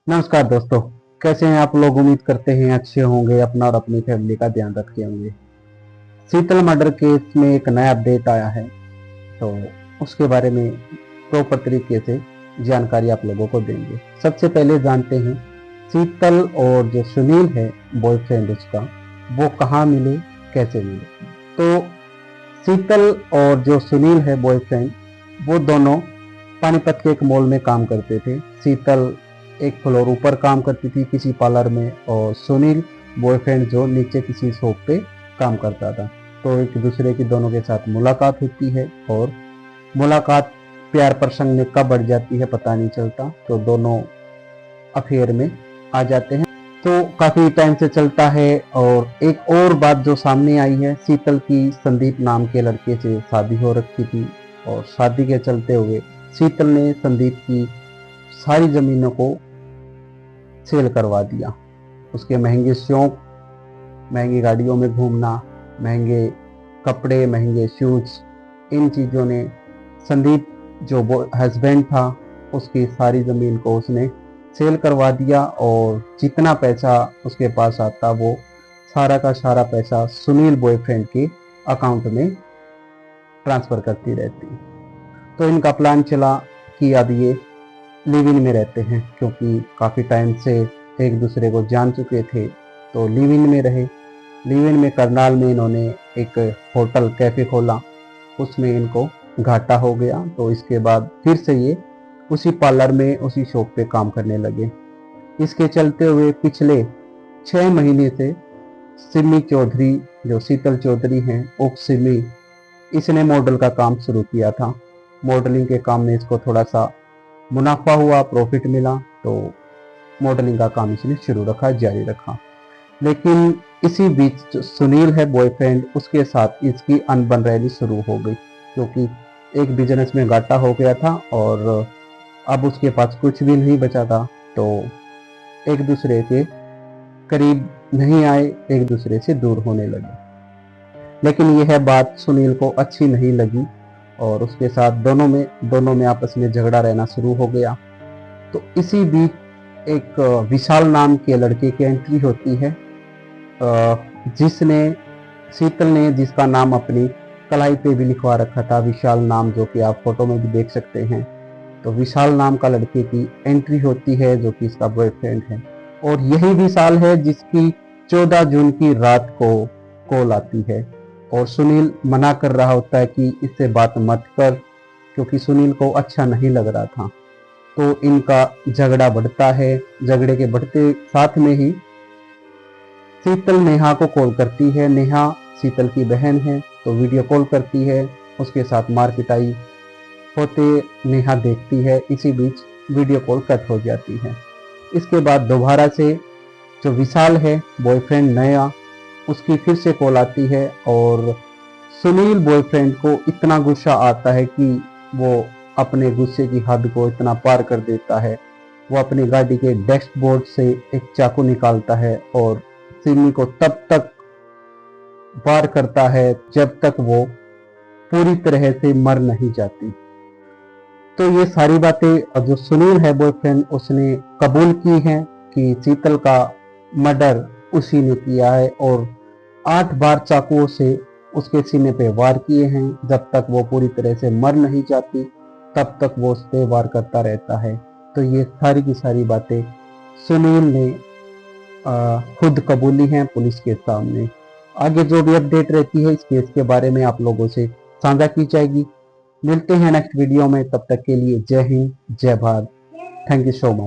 नमस्कार दोस्तों। कैसे हैं आप लोग? उम्मीद करते हैं अच्छे होंगे, अपना और अपनी फैमिली का ध्यान रखे होंगे। शीतल मर्डर केस में एक नया अपडेट आया है, तो उसके बारे में प्रॉपर तरीके से जानकारी आप लोगों को देंगे। सबसे पहले जानते हैं शीतल और जो सुनील है बॉयफ्रेंड उसका, वो कहाँ मिले, कैसे मिले। तो शीतल और जो सुनील है बॉयफ्रेंड, वो दोनों पानीपत के एक मॉल में काम करते थे। शीतल एक फ्लोर ऊपर काम करती थी किसी पार्लर में, और सुनील बॉयफ्रेंड जो नीचे किसी शॉप पे काम करता था। तो एक दूसरे की दोनों के साथ मुलाकात होती है, और मुलाकात प्यार प्रसंग में कब बढ़ जाती है पता नहीं चलता। तो दोनों अफेयर में आ जाते हैं। तो काफी टाइम से चलता है। और एक और बात जो सामने आई है, शीतल की संदीप नाम के लड़के से शादी हो रखी थी, और शादी के चलते हुए शीतल ने संदीप की सारी जमीनों को सेल करवा दिया। उसके महंगे शौक, महंगी गाड़ियों में घूमना, महंगे कपड़े, महंगे शूज, इन चीज़ों ने संदीप जो हस्बैंड था उसकी सारी ज़मीन को उसने सेल करवा दिया। और जितना पैसा उसके पास आता वो सारा का सारा पैसा सुनील बॉयफ्रेंड के अकाउंट में ट्रांसफ़र करती रहती। तो इनका प्लान चला कि अब ये लिव इन में रहते हैं, क्योंकि काफ़ी टाइम से एक दूसरे को जान चुके थे। तो लिव इन में रहे। लिव इन में करनाल में इन्होंने एक होटल कैफ़े खोला, उसमें इनको घाटा हो गया। तो इसके बाद फिर से ये उसी पार्लर में उसी शॉप पे काम करने लगे। इसके चलते हुए पिछले 6 महीने से सिमी चौधरी, जो शीतल चौधरी हैं उप सिमी, इसने मॉडल का काम शुरू किया था। मॉडलिंग के काम में इसको थोड़ा सा मुनाफा हुआ, प्रॉफिट मिला, तो मॉडलिंग का काम इसने शुरू रखा, जारी रखा। लेकिन इसी बीच जो सुनील है बॉयफ्रेंड, उसके साथ इसकी अनबन रहनी शुरू हो गई, क्योंकि एक बिजनेस में घाटा हो गया था और अब उसके पास कुछ भी नहीं बचा था। तो एक दूसरे के करीब नहीं आए, एक दूसरे से दूर होने लगे। लेकिन यह बात सुनील को अच्छी नहीं लगी, और उसके साथ दोनों में आपस में झगड़ा रहना शुरू हो गया। तो इसी बीच एक विशाल नाम के लड़के की एंट्री होती है, जिसने शीतल ने जिसका नाम अपनी कलाई पे भी लिखवा रखा था, विशाल नाम, जो कि आप फोटो में भी देख सकते हैं। तो विशाल नाम का लड़के की एंट्री होती है, जो कि इसका बॉयफ्रेंड है। और यही विशाल है जिसकी 14 जून की रात को कॉल आती है, और सुनील मना कर रहा होता है कि इससे बात मत कर, क्योंकि सुनील को अच्छा नहीं लग रहा था। तो इनका झगड़ा बढ़ता है। झगड़े के बढ़ते साथ में ही शीतल नेहा को कॉल करती है। नेहा शीतल की बहन है, तो वीडियो कॉल करती है। उसके साथ मारपिटाई होते नेहा देखती है। इसी बीच वीडियो कॉल कट हो जाती है। इसके बाद दोबारा से जो विशाल है बॉयफ्रेंड नया, उसकी फिर से कॉल आती है, और सुनील बॉयफ्रेंड को इतना गुस्सा आता है कि वो अपने गुस्से की हद को इतना पार कर देता है। वो अपनी गाड़ी के डैशबोर्ड से एक चाकू निकालता है और सिमी को तब तक वार करता है जब तक वो पूरी तरह से मर नहीं जाती। तो ये सारी बातें जो सुनील है बॉयफ्रेंड, उसने कबूल की हैं कि शीतल का मर्डर उसी ने किया है, और 8 बार चाकुओं से उसके सीने पे वार किए हैं। जब तक वो पूरी तरह से मर नहीं जाती तब तक वो उस पर वार करता रहता है। तो ये सारी की सारी बातें सुनील ने खुद कबूली हैं पुलिस के सामने। आगे जो भी अपडेट रहती है इस केस के बारे में आप लोगों से साझा की जाएगी। मिलते हैं नेक्स्ट वीडियो में, तब तक के लिए जय हिंद, जय Bharat. Thank you so much.